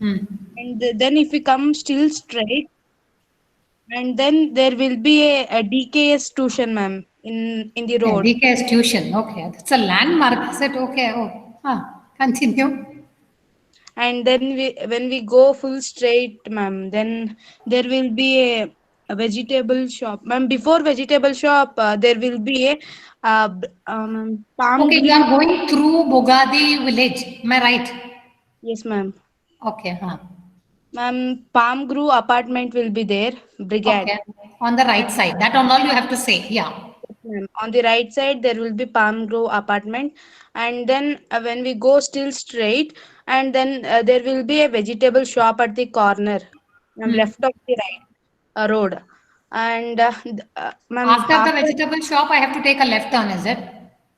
Hmm. And then if we come still straight, and then there will be a DKS tuition, ma'am, in the Okay, road. DKS tuition. Okay, that's a landmark. Is it okay? Oh, continue. And then when we go full straight, ma'am, then there will be a vegetable shop, ma'am. Before vegetable shop, there will be a palm Okay, you green. are going through Bogadi village. Am I right? Yes, ma'am. Okay, Ma'am, Palm Grove apartment will be there, Brigade. okay. On the right side. That on all you have to say. Yeah. Ma'am. On the right side, there will be Palm Grove apartment, and then when we go still straight, and then there will be a vegetable shop at the corner, Hmm. left of the right road, and ma'am, After the after, vegetable shop, I have to take a left turn, is it?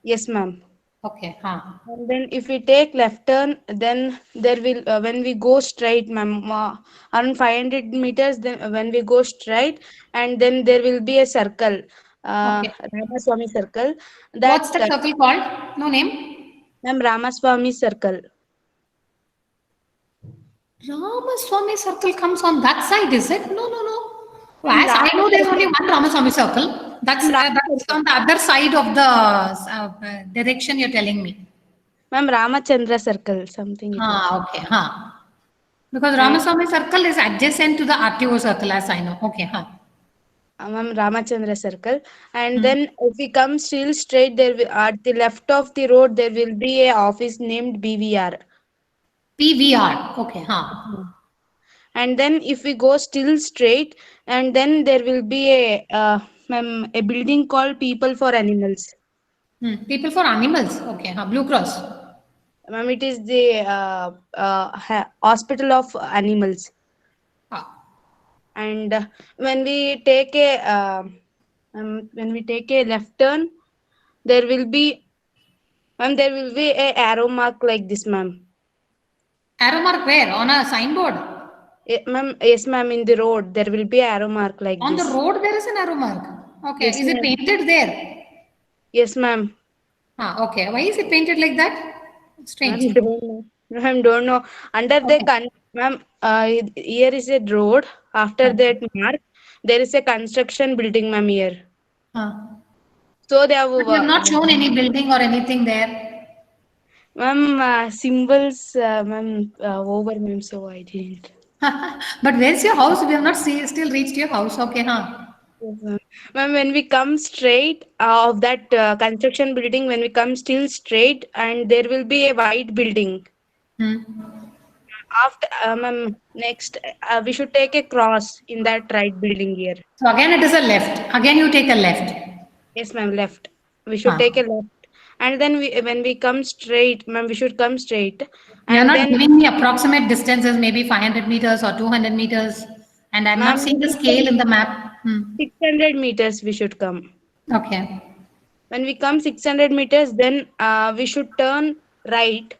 yes, ma'am. Okay, And then if we take left turn, then there will when we go straight, ma'am, around 500 meters. Then when we go straight, and then there will be a circle, okay. Ramaswamy circle. That What's that circle called? No name? ma'am, Ramaswamy circle. Ramaswamy circle comes on that side, is it? No, no, no. Ma'am, As I know, there's only Ramaswamy, one Ramaswamy circle. That's Ramachandra, on the other side of the direction you're telling me. ma'am, Ramachandra circle, something it was. Okay, because And Ramaswamy circle is adjacent to the RTO circle, as I know. Okay, ma'am, Ramachandra circle. And Hmm. then if we come still straight, at the left of the road there will be a office named BVR. PVR. Okay, And then if we go still straight, and then there will be a building called People for Animals. People for animals. Okay, Blue Cross. Ma'am, it is the hospital of animals. Ah, And when we take a left turn, there will be, ma'am, there will be a arrow mark like this, ma'am. arrow mark where? On a signboard. Ma'am, yes, ma'am, in the road there will be arrow mark like On the this. road, there is an arrow mark. Okay, Yes, is it ma'am. painted there? Yes, ma'am. Okay. Why is it painted like that? Ma'am, Strange. don't know. Ma'am, don't know. Under the Okay. ma'am, here is a road. After Okay. that mark, there is a construction building, ma'am, here. So they have, But you have not shown any building or anything there. ma'am, symbols, ma'am, over, ma'am. So I didn't. But where's your house? We have not still reached your house. Okay, Yes, ma'am. Ma'am, when we come straight of that construction building, when we come still straight, and there will be a white building. Hmm. After, ma'am, next, we should take a cross in that right building here. So again, it is a left. Again, you take a left. Yes, ma'am, left. We should take a Huh. left. And then when we come straight, ma'am, we should come straight. You're And not then, giving me approximate distances, maybe 500 meters or 200 meters, and I'm not ma'am, seeing the scale in the map. 600 meters we should come. Okay. When we come 600 meters, then we should turn right.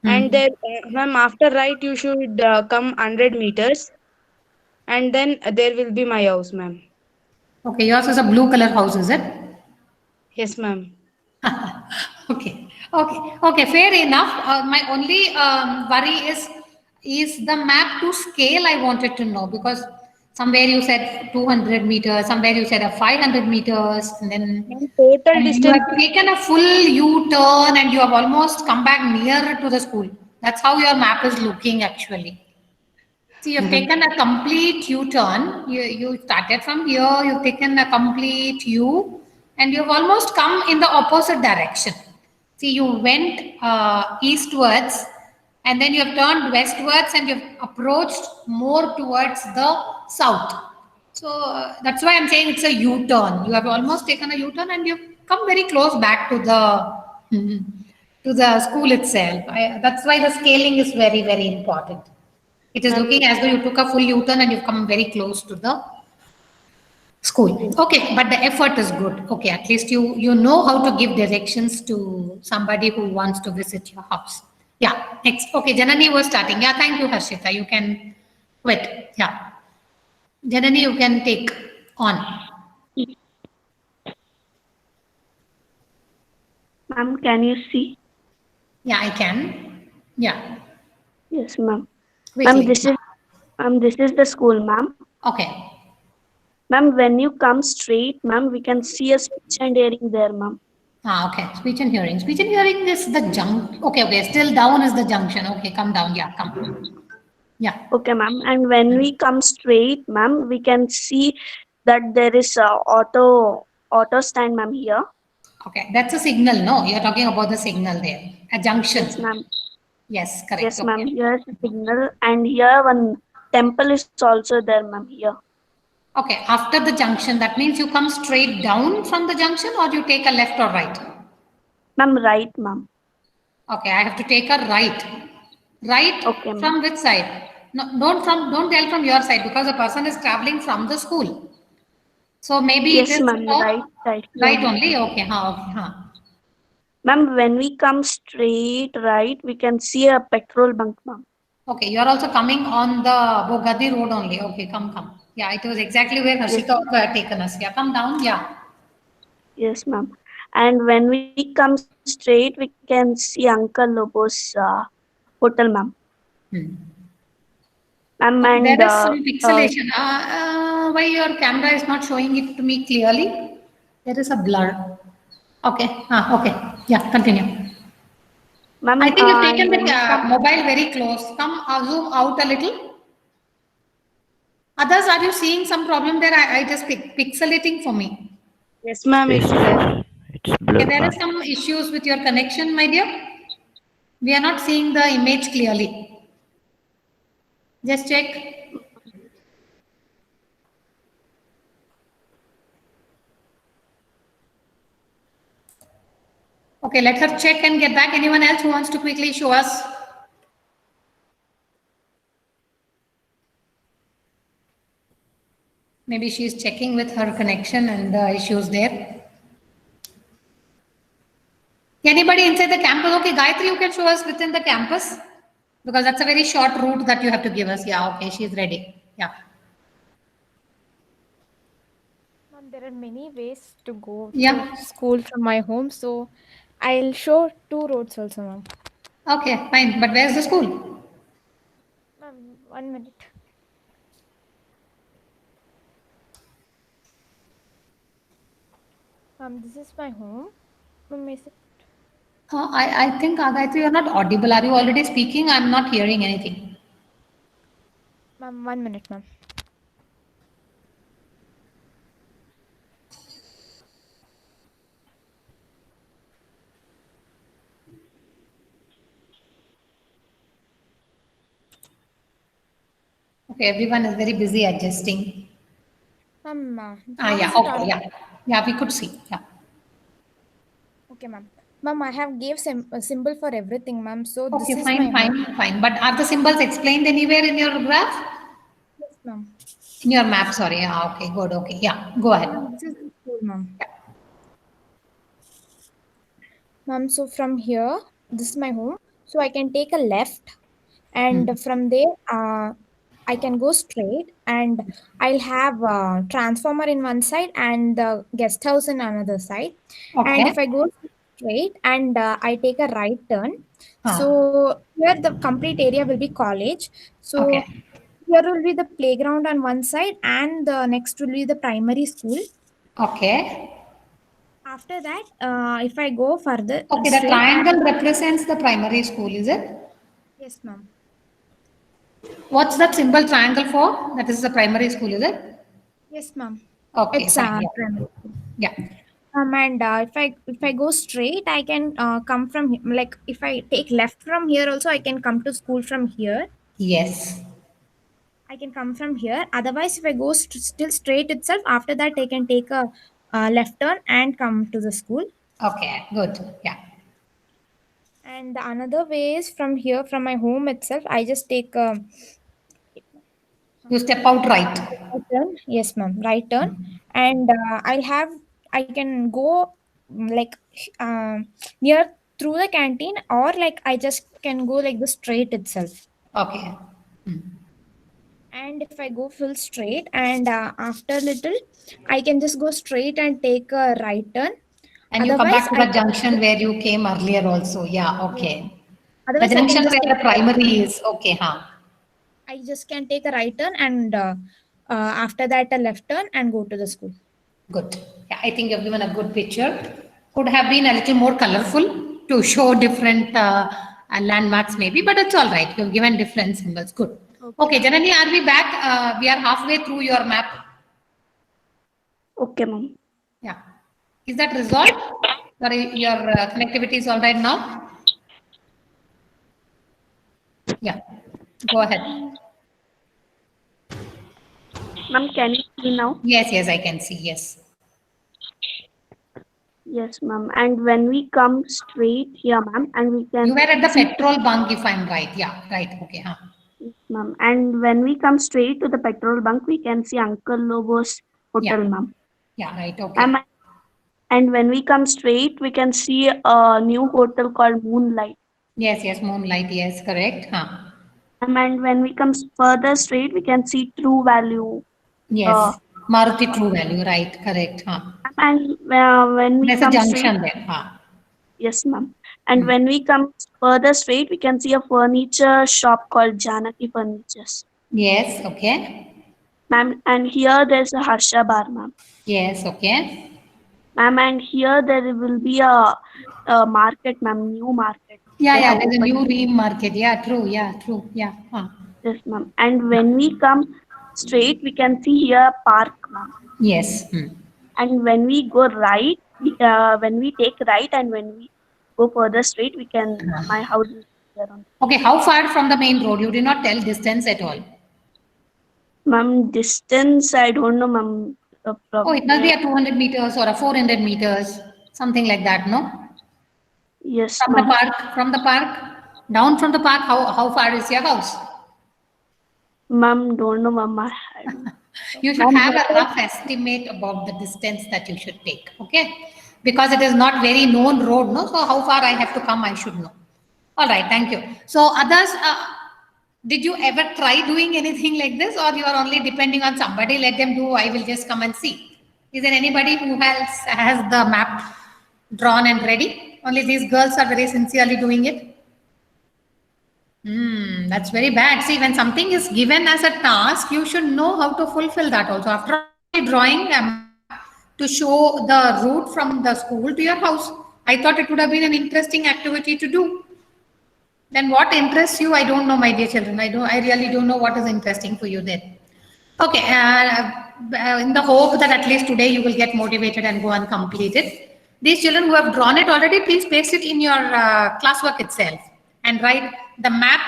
And Hmm. then, ma'am, after right, you should come 100 meters. And then there will be my house, ma'am. Okay, yours is a blue color house, is it? Yes, ma'am. Okay, okay, fair enough. My only worry is the map to scale. I wanted to know because somewhere you said 200 meters, somewhere you said a 500 meters, and then Ma'am, total and you distance. have taken a full U-turn and you have almost come back nearer to the school. That's how your map is looking actually. See, you've taken a complete U-turn. You started from here, you've taken a complete U, and you've almost come in the opposite direction. See, you went eastwards, and then you have turned westwards, and you've approached more towards the south. So that's why I'm saying it's a U-turn. You have almost taken a U-turn, and you've come very close back to the school itself. That's why the scaling is very, very important. It is Ma'am, looking as though you took a full U-turn and you've come very close to the school. Okay, but the effort is good. Okay, at least you know how to give directions to somebody who wants to visit your house. Yeah, next. Okay, Janani was starting. Yeah, thank you, Harshita. You can quit. Yeah, Janani, you can take on. Ma'am, can you see? Yeah, I can. Yeah. Yes, ma'am. Ma'am, quickly. this is the school, ma'am. Okay. Ma'am, when you come straight, ma'am, we can see a speech and hearing there, ma'am. Okay. Speech and hearing. Speech and hearing is the Okay. Still down is the junction. Okay. Come down. Yeah. Come. Yeah. Okay, ma'am. And when we come straight, ma'am, we can see that there is a auto stand, ma'am, here. Okay. That's a signal. No, you're talking about the signal there. A junction. Yes, ma'am. Yes. Correct. Yes, ma'am. Okay. Here is a signal, and here one temple is also there, ma'am. Here, Okay. After the junction, that means you come straight down from the junction or you take a left or right? ma'am. Right, ma'am. Okay. I have to take a right. Right Okay, ma'am. from which side? No, don't tell from your side because the person is traveling from the school. So maybe it Yes, is ma'am. Right side here, right ma'am. only. Okay. Huh, okay. Huh. Ma'am, when we come straight right, we can see a petrol bunk, ma'am. Okay. You are also coming on the Bogadi road only. Okay. Come. Yeah. It was exactly where Yes, Harshita also had taken us. Yeah. Come down. Yeah. yes, ma'am. And when we come straight, we can see Uncle Lobo's hotel, ma'am. Hmm. Ma'am, Okay. and There is some pixelation. Why your camera is not showing it to me clearly? There is a blur. Okay. Okay. Yeah. Continue. I ma'am, think you've taken and the when we come, mobile very close. Come, zoom out a little. Others, are you seeing some problem there? I just pixelating for me. Yes, ma'am, It's it's there. it's Okay, blurred, there ma'am. is some issues with your connection, my dear. We are not seeing the image clearly. Just check. Okay, let her check and get back. Anyone else who wants to quickly show us? Maybe she is checking with her connection and the issues there. Anybody inside the campus? Okay, Gayatri, you can show us within the campus because that's a very short route that you have to give us. Yeah, okay, she's ready. Yeah. Ma'am, there are many ways to go Yeah. to school from my home, so I'll show two roads also, ma'am. Okay, fine. But where's the school? Ma'am, 1 minute. Ma'am, this is my home. Ma'am, is it? I think, Gayatri, you're not audible. Are you already speaking? I'm not hearing anything. Ma'am, 1 minute, ma'am. Okay, everyone is very busy adjusting. Ma'am, Ah, how yeah, is it okay, yeah. Yeah, we could see. Yeah. Okay, ma'am. Ma'am, I have gave a symbol for everything, ma'am. So this Okay, is my home. fine. But are the symbols explained anywhere in your graph? Yes, ma'am. In your map, sorry. Ah, okay, good. Okay, yeah, go ahead. Ma'am, this is the school, ma'am. Ma'am, so from here, this is my home. So I can take a left, and from there, I can go straight, and I'll have a transformer in one side and the guest house in another side. And Okay. if I go straight and I take a right turn, Ah, so here the complete area will be college. So okay. here will be the playground on one side, and the next will be the primary school. Okay. After that, if I go further Okay, the straight, and triangle represents the primary school, is it? yes, ma'am. What's that symbol triangle for? That is the primary school, is it? Yes, ma'am. Okay, It's fine. Yeah. primary school. Yeah. And if I go straight, I can come from like if I take left from here also, I can come to school from here. Yes. I can come from here. Otherwise, if I go still straight itself, after that I can take a left turn and come to the school. Okay, good. Yeah. And the another way is from here, from my home itself, I just take a You step out right. right turn. Yes, ma'am. Right turn, and I can go like near through the canteen, or like I just can go like the straight itself. Okay. And if I go full straight, and after little, I can just go straight and take a right turn. And you come Otherwise, back to I the can, junction where you came earlier also. Yeah, yes, okay. ma'am. The Otherwise I can junction just where take the primary is. Okay, huh? I just can take a right turn and after that a left turn and go to the school. Good. Yeah, I think you've given a good picture. Could have been a little more colorful to show different landmarks maybe, but it's all right. You've given different symbols. Good. Okay, Janani, are we back? We are halfway through your map. Okay, ma'am. Yeah. Is that resolved? Your connectivity is all right now? Yeah. Go ahead. Ma'am, can you see now? Yes, I can see. Yes. Yes, ma'am. And when we come straight here, ma'am, and we can You were at the see, petrol bunk, if I'm right. Yeah, right. Okay. Huh. yes, ma'am. And when we come straight to the petrol bunk, we can see Uncle Lobo's hotel, Yeah. ma'am. Yeah, right. Okay. Ma'am, and when we come straight, we can see a new hotel called Moonlight. Yes, moonlight. Yes, correct. Huh. And when we come further straight, we can see True Value. Yes. Maruti True Value. Right. Correct. Huh. And when we There's a come junction straight, there. Huh. yes, ma'am. And when we come further straight, we can see a furniture shop called Janaki Furnitures. Yes. Okay. Ma'am, and here there's a Harsha Bar, ma'am. Yes. Okay. Ma'am, and here there will be a market, ma'am, new market. Yeah, They have there's a opened. new Ream market. Yeah, true. Yeah, true. Yeah. Huh. Yes, ma'am. And when we come straight, we can see here a park, ma'am. Yes. And when we go right, when we take right and when we go further straight, we can, my house is there on. Okay, how far from the main road? You did not tell distance at all. Ma'am, distance, I don't know, ma'am. Oh, it must be a 200 meters or a 400 meters, something like that, no? Yes, From the ma'am. park, down from the park, how far is your house? Ma'am, don't know, ma'am. You should have a rough estimate about the distance that you should take, okay? Because it is not very known road, no? So how far I have to come, I should know. All right, thank you. So others, did you ever try doing anything like this, or you are only depending on somebody, let them do, I will just come and see? Is there anybody who has the map drawn and ready? Only these girls are very sincerely doing it. That's very bad. See, when something is given as a task, you should know how to fulfill that also. After drawing a map to show the route from the school to your house, I thought it would have been an interesting activity to do. Then what interests you? I don't know, my dear children. I really don't know what is interesting for you there. Okay, in the hope that at least today you will get motivated and go and complete it. These children who have drawn it already, please paste it in your classwork itself and write the map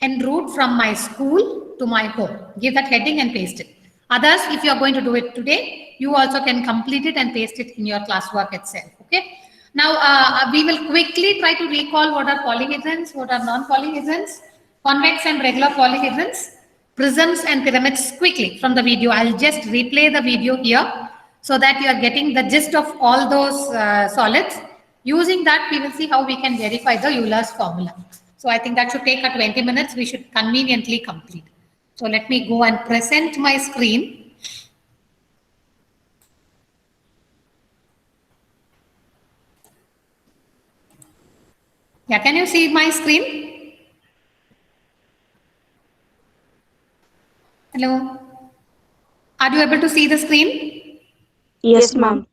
en route from my school to my home. Give that heading and paste it. Others, if you are going to do it today, you also can complete it and paste it in your classwork itself. Okay. Now, we will quickly try to recall what are polyhedrons, what are non-polyhedrons, convex and regular polyhedrons, prisms and pyramids quickly from the video. I'll just replay the video here so that you are getting the gist of all those solids. Using that, we will see how we can verify the Euler's formula. So I think that should take 20 minutes. We should conveniently complete. So let me go and present my screen. Yeah, can you see my screen? Hello? Are you able to see the screen? Yes, ma'am.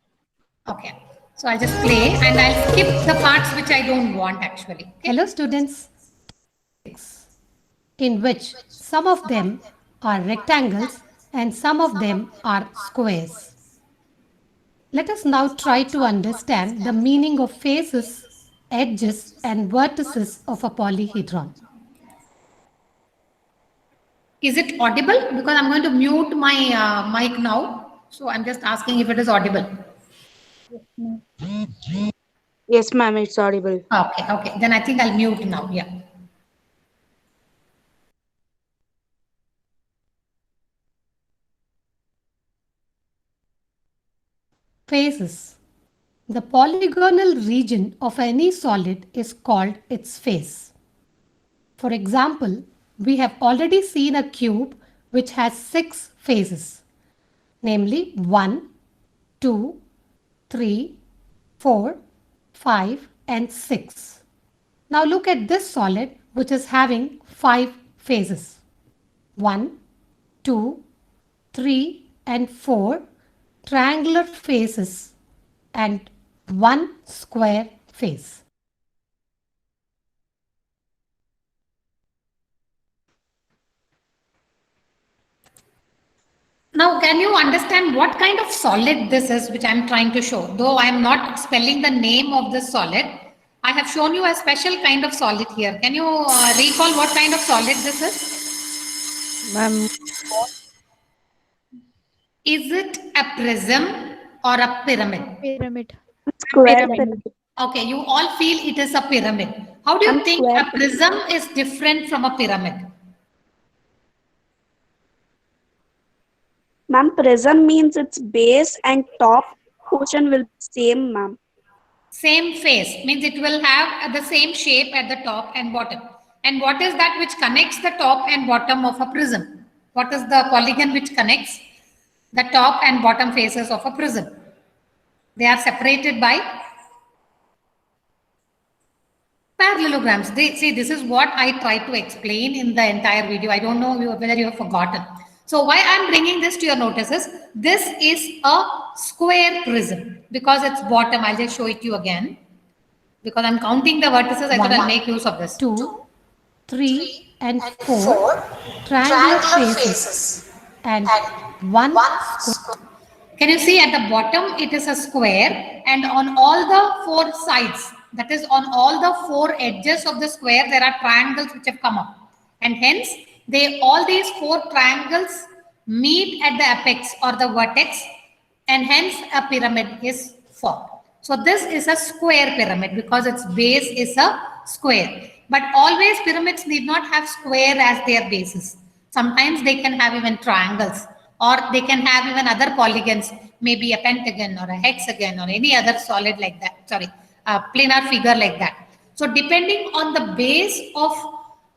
Okay. So I'll just play and I'll skip the parts which I don't want actually. Okay? Hello students, in which some of them are rectangles and some of them are squares. Let us now try to understand the meaning of faces, edges and vertices of a polyhedron. Is it audible? Because I'm going to mute my mic now. So I'm just asking if it is audible. Yes, ma'am, it's audible. Okay. Then I think I'll mute now. Yeah. Faces. The polygonal region of any solid is called its face. For example, we have already seen a cube which has 6 faces, namely 1, 2, 3, 4, 5 and 6. Now look at this solid which is having 5 faces. 1, 2, 3, and 4 triangular faces and 1 square face. Now, can you understand what kind of solid this is, which I'm trying to show? Though I'm not spelling the name of this solid, I have shown you a special kind of solid here. Can you recall what kind of solid this is? Ma'am, Is it a prism or a pyramid? Pyramid. Square Pyramid. pyramid. Okay, you all feel it is a pyramid. How do you I'm think square a prism is different from a pyramid? Ma'am, prism means its base and top portion will be same, ma'am. Same face means it will have the same shape at the top and bottom. And what is that which connects the top and bottom of a prism? What is the polygon which connects the top and bottom faces of a prism? They are separated by parallelograms. See, this is what I try to explain in the entire video. I don't know whether you have forgotten. So why I'm bringing this to your notice is this is a square prism because its bottom, I'll just show it to you again. Because I'm counting the vertices, I thought I'll make use of this. 2, 3, and 4 triangular faces and 1 square. Can you see at the bottom, it is a square and on all the 4 sides, that is on all the 4 edges of the square, there are triangles which have come up. And hence, all these 4 triangles meet at the apex or the vertex and hence a pyramid is formed. So this is a square pyramid because its base is a square. But always pyramids need not have square as their bases. Sometimes they can have even triangles or they can have even other polygons, maybe a pentagon or a hexagon or any other solid like that. Sorry, a planar figure like that. So depending on the base of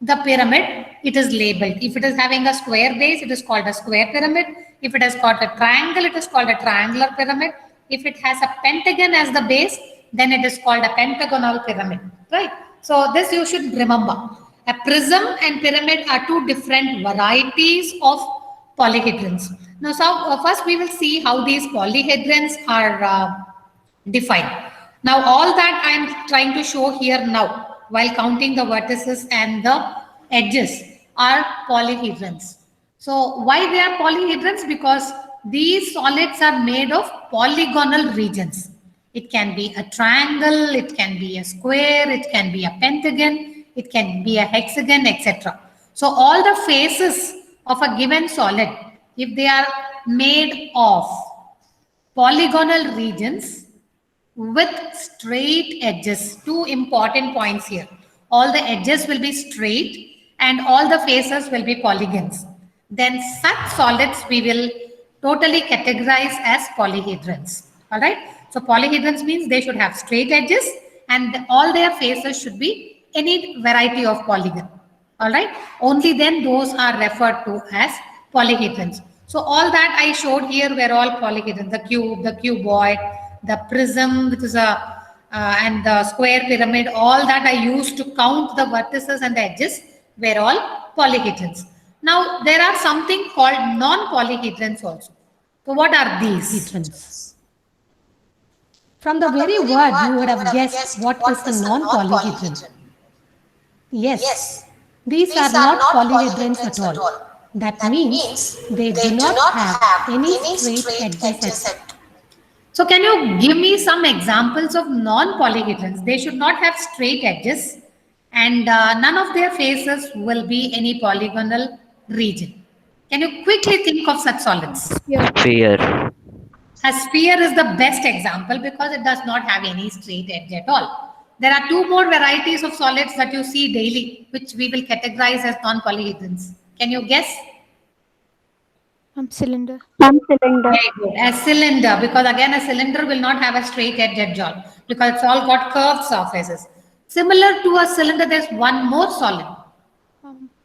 the pyramid, it is labeled. If it is having a square base, it is called a square pyramid. If it has got a triangle, it is called a triangular pyramid. If it has a pentagon as the base, then it is called a pentagonal pyramid, right? So this you should remember. A prism and pyramid are 2 different varieties of polyhedrons. Now, so first we will see how these polyhedrons are defined. Now, all that I am trying to show here now, while counting the vertices and the edges, are polyhedrons. So, why they are polyhedrons? Because these solids are made of polygonal regions. It can be a triangle, it can be a square, it can be a pentagon, it can be a hexagon, etc. So, all the faces of a given solid, if they are made of polygonal regions with straight edges, 2 important points here. All the edges will be straight and all the faces will be polygons. Then such solids we will totally categorize as polyhedrons. All right. So polyhedrons means they should have straight edges and all their faces should be any variety of polygon. All right. Only then those are referred to as polyhedrons. So all that I showed here were all polyhedrons. The cube, the cuboid, the prism, which is and the square pyramid, all that I used to count the vertices and the edges were all polyhedrons. Now, there are something called non-polyhedrons also. So, what are these? Polyhedrons. From the very word, you would have guessed what is a non-polyhedron. Yes, these are not polyhedrons at all. That means they do not have any straight edges. So can you give me some examples of non-polyhedrons? They should not have straight edges and none of their faces will be any polygonal region. Can you quickly think of such solids? Sphere. A sphere is the best example because it does not have any straight edge at all. There are 2 more varieties of solids that you see daily, which we will categorize as non-polyhedrons. Can you guess? Cylinder. Cylinder. Very good. A cylinder, because again a cylinder will not have a straight edge at all because it's all got curved surfaces. Similar to a cylinder, there's one more solid.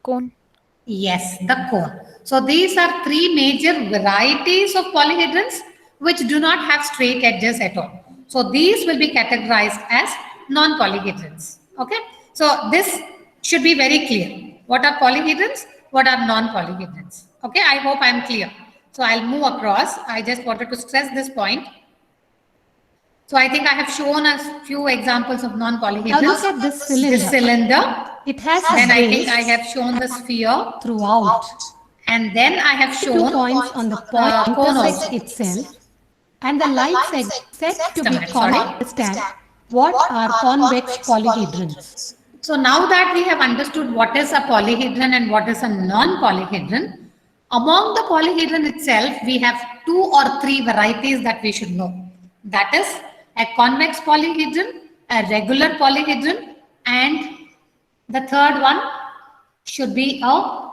Cone. Yes, the cone. So these are 3 major varieties of polyhedrons which do not have straight edges at all. So these will be categorized as non-polyhedrons. Okay. So this should be very clear. What are polyhedrons? what are non-polyhedrons. Okay, I hope I'm clear. So I'll move across. I just wanted to stress this point. So I think I have shown us few examples of Now non-polyhedrons. look at this cylinder. This cylinder. It has Then a I think base I have shown the sphere. throughout. And then I have 2 shown points on the point cone intersect also. itself, and the line segment set to be Just a minute, sorry. understand what are convex polyhedrons. So now that we have understood what is a polyhedron and what is a non-polyhedron, among the polyhedron itself, we have 2 or 3 varieties that we should know. That is a convex polyhedron, a regular polyhedron, and the third one should be a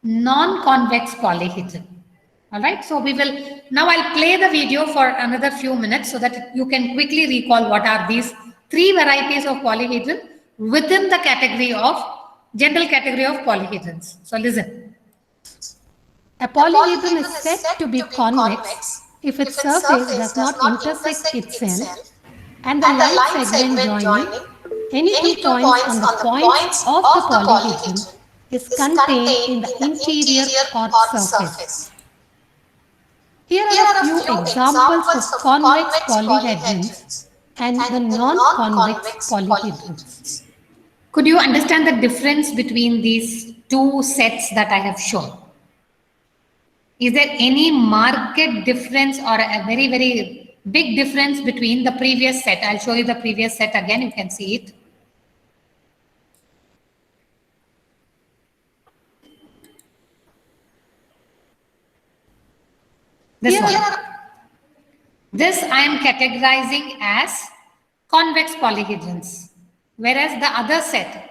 non-convex polyhedron. All right, so now I'll play the video for another few minutes so that you can quickly recall what are these 3 varieties of polyhedron within the general category of polyhedrons. So listen. A polyhedron is said to be convex if its surface does not intersect itself and the line segment joining any 2 points on the points of the polyhedron is contained in the interior or surface. Here are a few examples of convex polyhedrons and the non-convex polyhedrons. Could you understand the difference between these 2 sets that I have shown? Is there any marked difference or a very, very big difference between the previous set? I'll show you the previous set again. You can see it. This one. This I am categorizing as convex polyhedrons, whereas the other set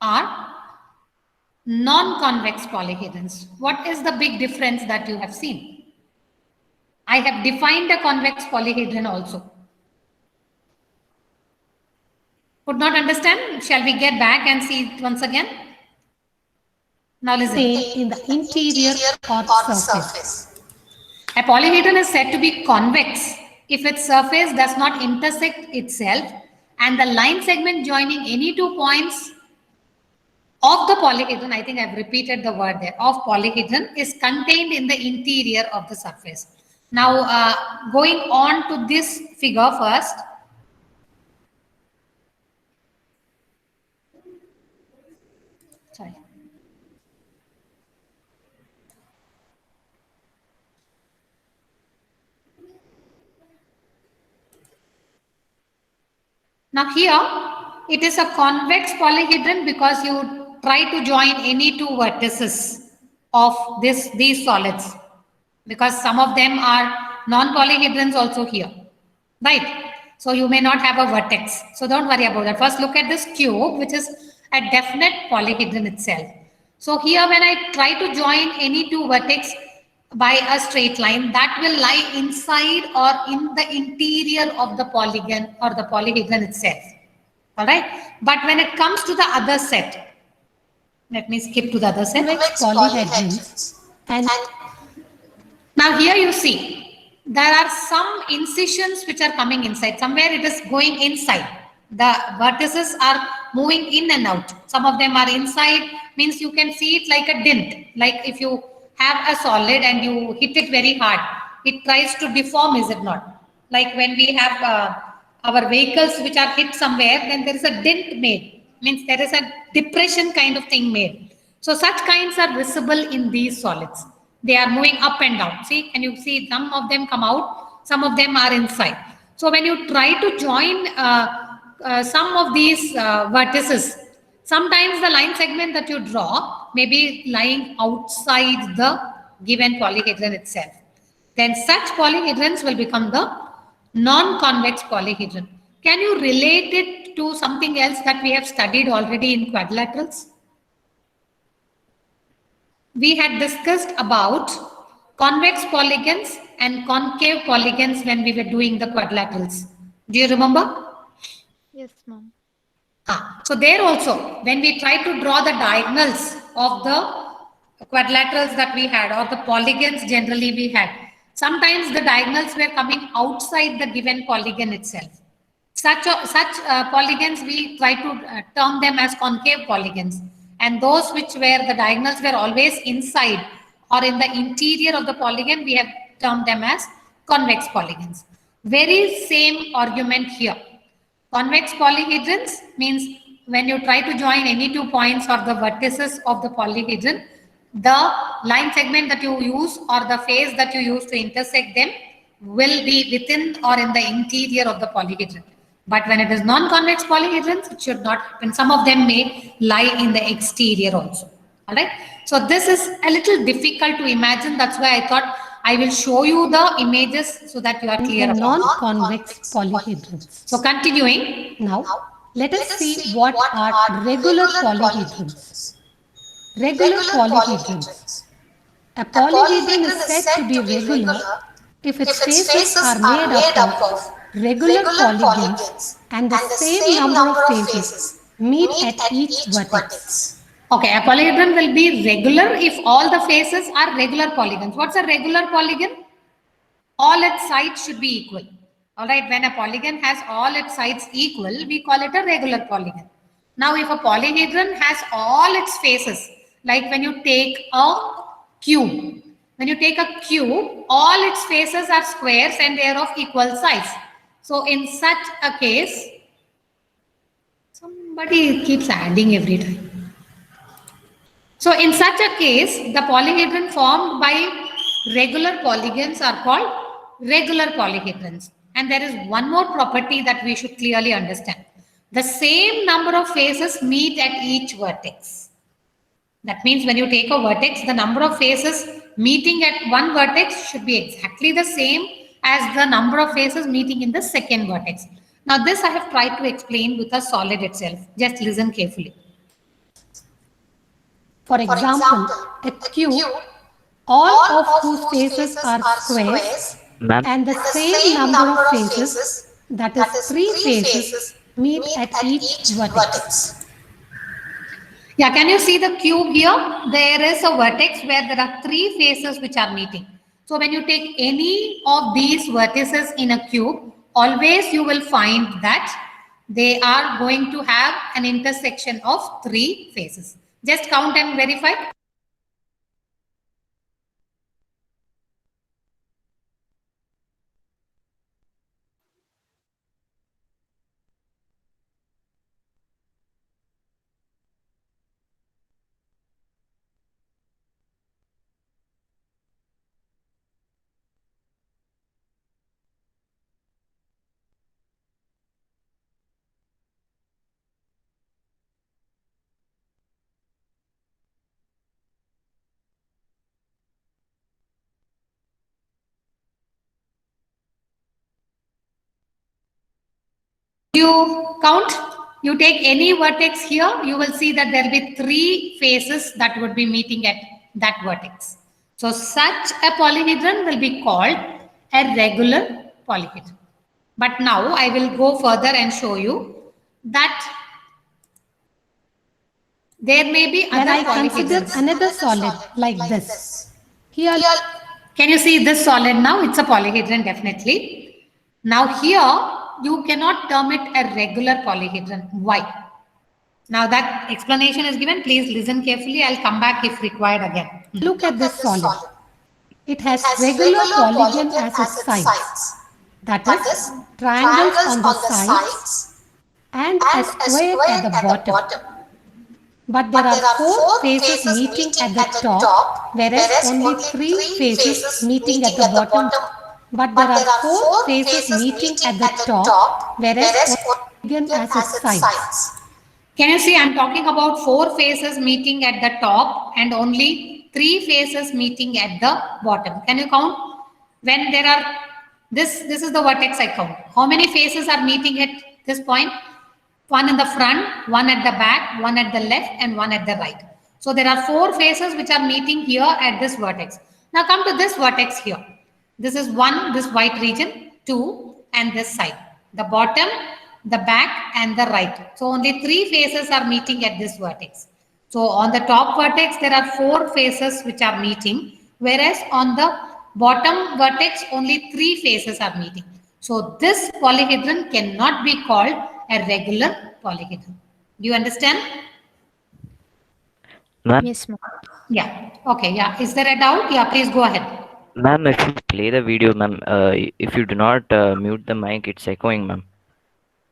are non-convex polyhedrons. What is the big difference that you have seen? I have defined a convex polyhedron also. Could not understand? Shall we get back and see it once again? Now listen. In the interior or surface. A polyhedron is said to be convex if its surface does not intersect itself and the line segment joining any 2 points of the polyhedron, I think I've repeated the word there, of polyhedron is contained in the interior of the surface. Now, going on to this figure first. Sorry. Now here, it is a convex polyhedron because you try to join any 2 vertices of these solids, because some of them are non-polyhedrons also here, right? So you may not have a vertex. So don't worry about that. First look at this cube, which is a definite polyhedron itself. So here when I try to join any 2 vertex by a straight line, that will lie inside or in the interior of the polygon or the polyhedron itself. All right. But when it comes to the other set, let me skip to the other set. Convex polyhedrons and now here you see there are some incisions which are coming inside. Somewhere it is going inside. The vertices are moving in and out. Some of them are inside, means you can see it like a dent. Like if you have a solid and you hit it very hard, it tries to deform, is it not? Like when we have our vehicles which are hit somewhere, then there is a dent made, means there is a depression kind of thing made. So such kinds are visible in these solids. They are moving up and down. See, can you see some of them come out, some of them are inside. So when you try to join some of these vertices, sometimes the line segment that you draw may be lying outside the given polyhedron itself. Then such polyhedrons will become the non-convex polyhedron. Can you relate it to something else that we have studied already in quadrilaterals? We had discussed about convex polygons and concave polygons when we were doing the quadrilaterals. Do you remember? Yes, ma'am. So there also, when we try to draw the diagonals of the quadrilaterals that we had, or the polygons generally we had, sometimes the diagonals were coming outside the given polygon itself. Such polygons, we try to term them as concave polygons. And those which where the diagonals were always inside or in the interior of the polygon, we have termed them as convex polygons. Very same argument here. Convex polyhedrons means when you try to join any 2 points or the vertices of the polyhedron, the line segment that you use or the face that you use to intersect them will be within or in the interior of the polyhedron. But when it is non-convex polyhedrons, it should not happen. Some of them may lie in the exterior also. All right. So this is a little difficult to imagine. That's why I thought I will show you the images so that you are clear and about it. non-convex polyhedrons. So continuing. Now, let us see what are regular polyhedrons. Regular polyhedrons. A polyhedron is said to be regular if its faces are made up of regular polygons and the same number of faces meet at each vertex. Okay, a polyhedron will be regular if all the faces are regular polygons. What's a regular polygon? All its sides should be equal. All right, when a polygon has all its sides equal, we call it a regular polygon. Now, if a polyhedron has all its faces, like when you take a cube, all its faces are squares and they are of equal size. So, in such a case, somebody keeps adding every time. So, in such a case, the polyhedron formed by regular polygons are called regular polyhedrons. And there is one more property that we should clearly understand. The same number of faces meet at each vertex. That means when you take a vertex, the number of faces meeting at one vertex should be exactly the same as the number of faces meeting in the second vertex. Now, this I have tried to explain with a solid itself. Just listen carefully. For example, a cube, all of whose faces are squares and the same number of faces, that is 3 faces, meet at each vertex. Yeah, can you see the cube here? There is a vertex where there are 3 faces which are meeting. So when you take any of these vertices in a cube, always you will find that they are going to have an intersection of 3 faces. Just count and verify. You count, you take any vertex here, you will see that there will be 3 faces that would be meeting at that vertex. So such a polyhedron will be called a regular polyhedron. But now I will go further and show you that there may be When other I consider polyhedrons. another solid like this, here Can you see this solid now? It's a polyhedron definitely. Now here you cannot term it a regular polyhedron. Why? Now that explanation is given. Please listen carefully. I'll come back if required again. look at this solid. It has regular polygon as its sides. That is, triangles on the sides and a square at the bottom. But there are 4 faces meeting at the top, whereas only 3 faces meeting at the bottom. But there are 4 faces meeting at the top, whereas polygon has its sides. Can you see I'm talking about 4 faces meeting at the top and only 3 faces meeting at the bottom. Can you count? When there are, this is the vertex I count. How many faces are meeting at this point? 1 in the front, 1 at the back, 1 at the left and 1 at the right. So there are 4 faces which are meeting here at this vertex. Now come to this vertex here. This is 1, this white region, 2 and this side. The bottom, the back and the right. So only 3 faces are meeting at this vertex. So on the top vertex, there are 4 faces which are meeting, whereas on the bottom vertex, only 3 faces are meeting. So this polyhedron cannot be called a regular polyhedron. Do you understand? Ma'am, Yes, ma'am. Yeah. Okay. Yeah. Is there a doubt? Yeah. Please go ahead. ma'am, if you play the video, ma'am, if you do not mute the mic, it's echoing, ma'am.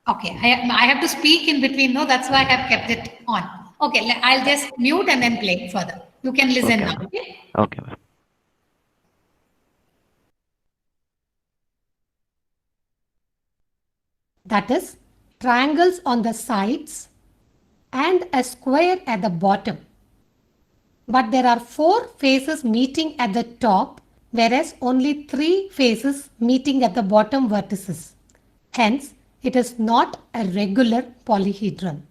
Okay. I have to speak in between. No, that's why I have kept it on. Okay. I'll just mute and then play further. You can listen Okay, now. ma'am. Okay. Okay, ma'am. That is, triangles on the sides and a square at the bottom. But there are 4 faces meeting at the top, whereas only 3 faces meeting at the bottom vertices. Hence, it is not a regular polyhedron.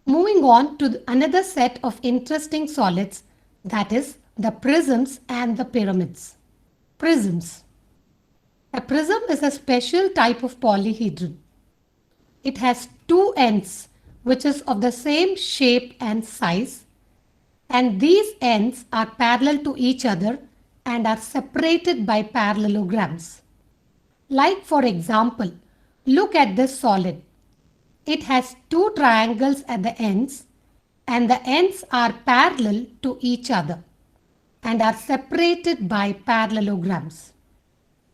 Moving on to another set of interesting solids, that is the prisms and the pyramids. Prisms. A prism is a special type of polyhedron. It has 2 ends which is of the same shape and size, and these ends are parallel to each other and are separated by parallelograms. Like for example, look at this solid. It has 2 triangles at the ends, and the ends are parallel to each other and are separated by parallelograms.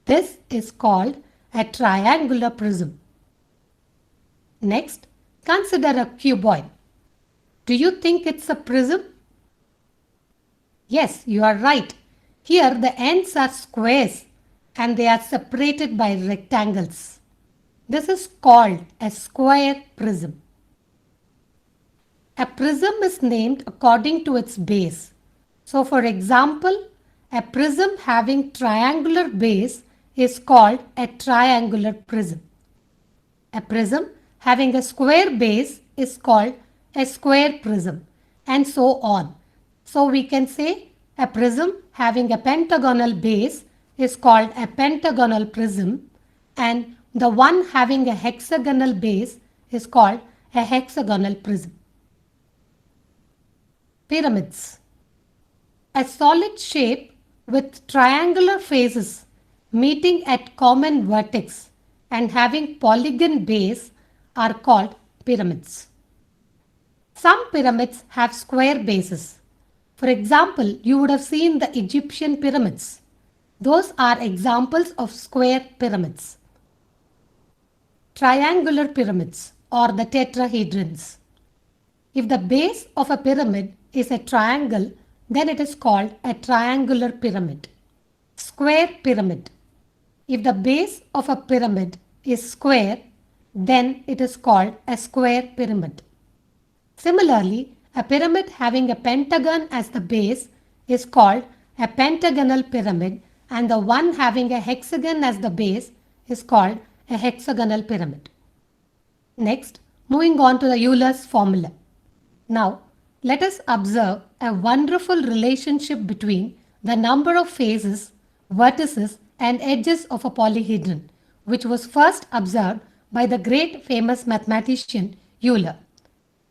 This is called a triangular prism. Next, consider a cuboid. Do you think it's a prism? Yes, you are right. Here the ends are squares and they are separated by rectangles. This is called a square prism. A prism is named according to its base. So for example, a prism having triangular base is called a triangular prism. A prism having a square base is called a square prism, and so on. So we can say a prism having a pentagonal base is called a pentagonal prism, and the one having a hexagonal base is called a hexagonal prism. Pyramids. A solid shape with triangular faces meeting at common vertex and having polygon base are called pyramids. Some pyramids have square bases. For example, you would have seen the Egyptian pyramids. Those are examples of square pyramids. Triangular pyramids or the tetrahedrons. If the base of a pyramid is a triangle, then it is called a triangular pyramid. Square pyramid. If the base of a pyramid is square, then it is called a square pyramid. Similarly, a pyramid having a pentagon as the base is called a pentagonal pyramid, and the one having a hexagon as the base is called a hexagonal pyramid. Next, moving on to the Euler's formula. Now, let us observe a wonderful relationship between the number of faces, vertices, and edges of a polyhedron, which was first observed by the great famous mathematician Euler.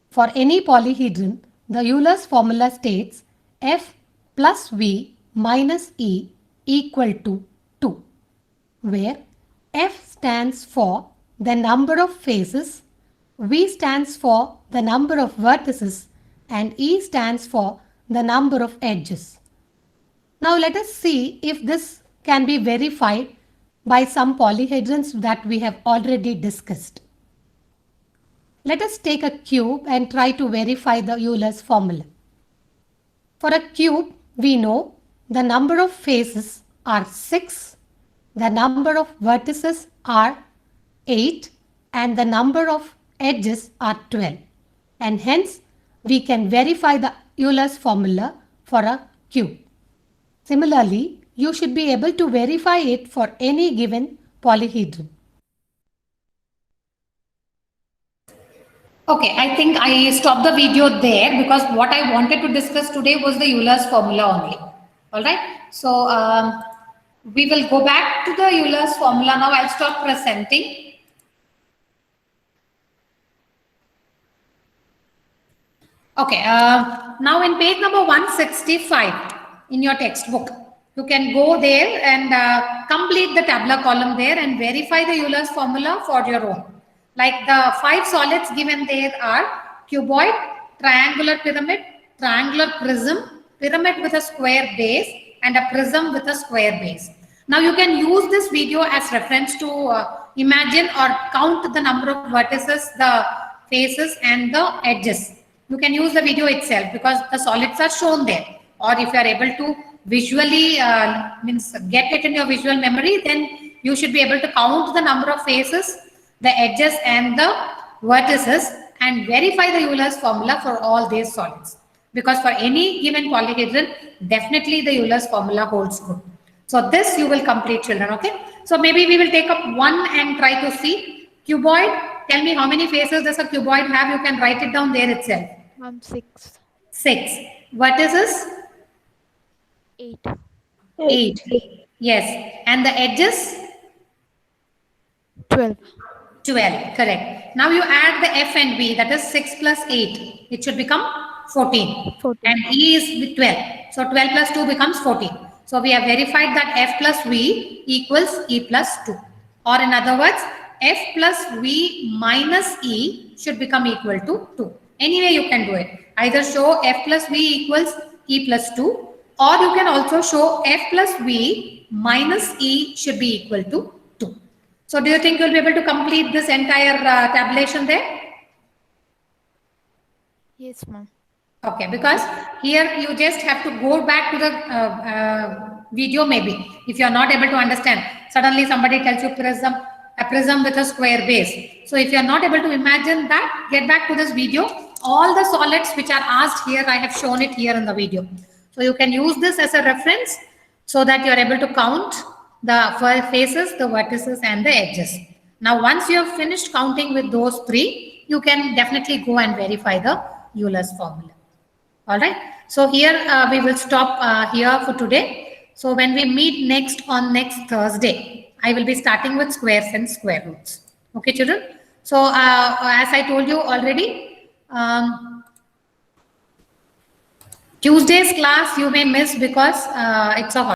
For any polyhedron, the Euler's formula states F plus V minus E equal to 2, where F stands for the number of faces, V stands for the number of vertices, and E stands for the number of edges. Now let us see if this can be verified by some polyhedrons that we have already discussed. Let us take a cube and try to verify the Euler's formula. For a cube, we know the number of faces are 6, the number of vertices are 8, and the number of edges are 12. And hence, we can verify the Euler's formula for a cube. Similarly, you should be able to verify it for any given polyhedron. Okay, I think I stopped the video there because what I wanted to discuss today was the Euler's formula only. All right. So we will go back to the Euler's formula now. I'll stop presenting. Okay. Now in page number 165 in your textbook, you can go there and complete the tabular column there and verify the Euler's formula for your own. Like the 5 solids given there are cuboid, triangular pyramid, triangular prism, pyramid with a square base, and a prism with a square base. Now you can use this video as reference to imagine or count the number of vertices, the faces, and the edges. You can use the video itself because the solids are shown there. Or if you are able to visually get it in your visual memory, then you should be able to count the number of faces, the edges, and the vertices, and verify the Euler's formula for all these solids. Because for any given polyhedron, definitely the Euler's formula holds good. So this you will complete, children, okay? So maybe we will take up one and try to see. Cuboid, tell me how many faces does a cuboid have? You can write it down there itself. 6. 6. Vertices? 8. 8. Yes. And the edges? 12. 12. Correct. Now you add the F and V, that is 6 plus 8. It should become 14. 14. And E is with 12. So 12 plus 2 becomes 14. So we have verified that F plus V equals E plus 2. Or in other words, F plus V minus E should become equal to 2. Anyway, you can do it. Either show F plus V equals E plus 2, or you can also show F plus V minus E should be equal to 2. So do you think you'll be able to complete this entire tabulation there? Yes, ma'am. Okay, because here you just have to go back to the video maybe. If you are not able to understand, suddenly somebody tells you a prism with a square base. So if you are not able to imagine that, get back to this video. All the solids which are asked here, I have shown it here in the video. So you can use this as a reference so that you are able to count the faces, the vertices, and the edges. Now, once you have finished counting with those 3, you can definitely go and verify the Euler's formula. All right. So here we will stop here for today. So when we meet next on next Thursday, I will be starting with squares and square roots. Okay, children. So as I told you already, Tuesday's class you may miss because it's a holiday.